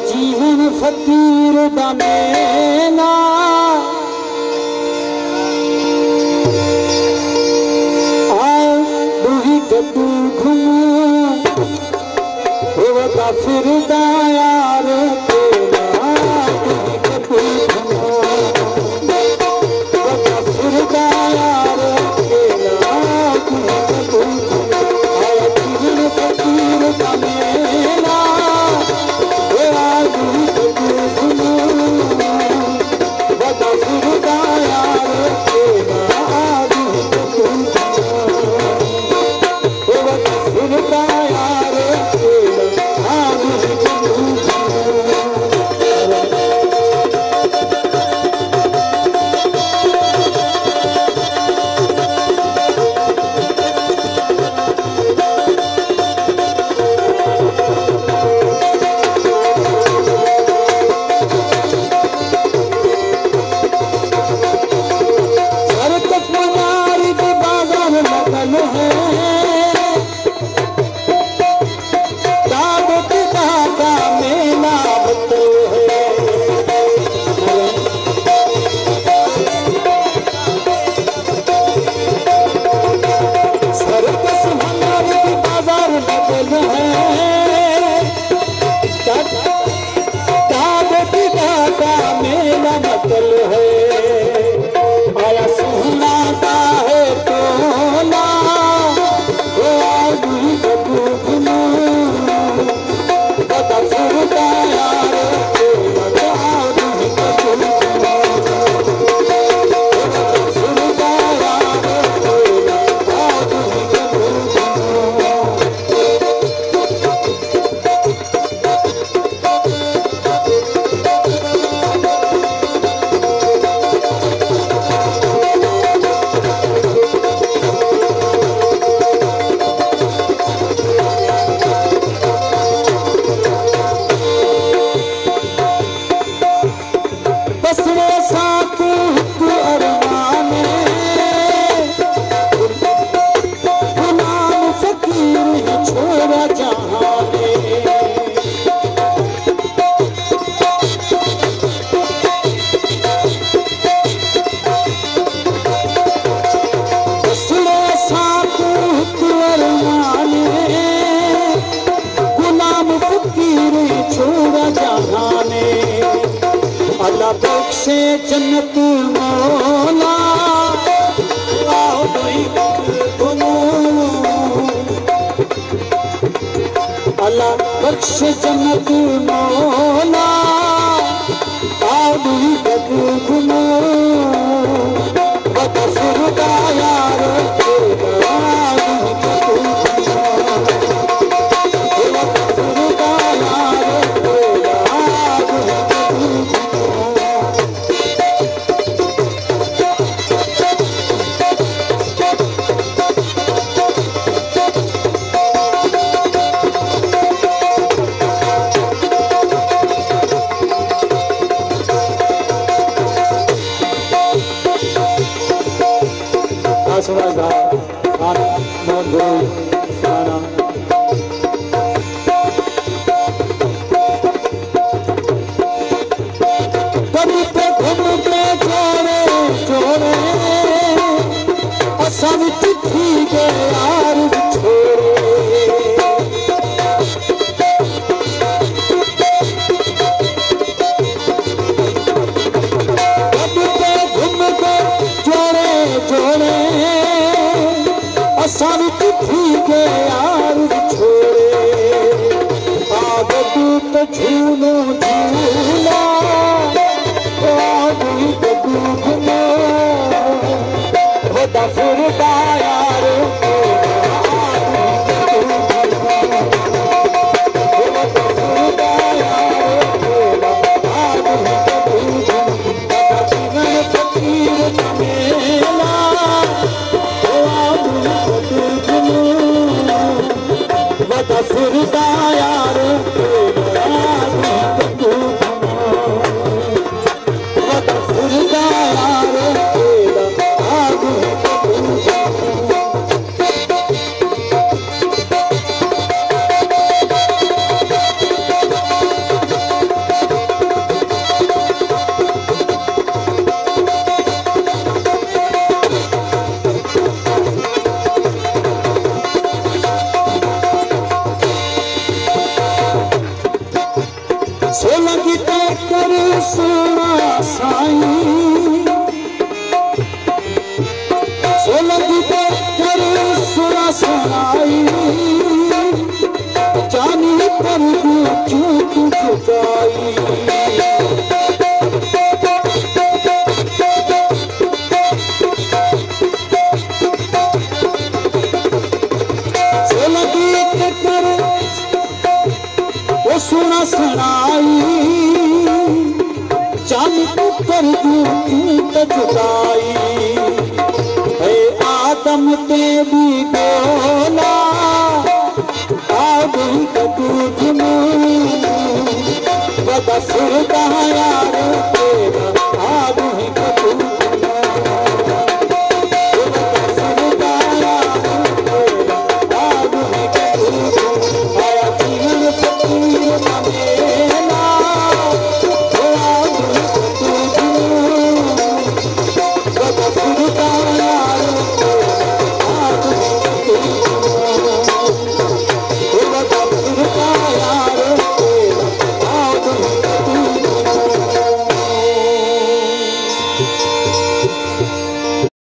जीवन फकीर दा मेला आए दूही गड्डू घूमो होता फिरदा यार तेरा दूही गड्डू घूमो होता फिरदा यार तेरा दूही गड्डू घूमो आए जीवन फकीर दा मेला बख्शे जन्नत मौला आओ घूमो अल्लाह बख्शे जन्नत मौला आओ घूमो बदफुरदा यार झूलो झूला घूमो होता फिरदा यार फिरदा यार फिरदा यार कर सुना साईं, सोलंगी पे कर सुना सुनाई, जानी पर चूक चुकाई। सुना सुनाई, जान तू कर तू जुदाई। आदम ते भी बोला आदम दूध में बदसुरदा यार तेरा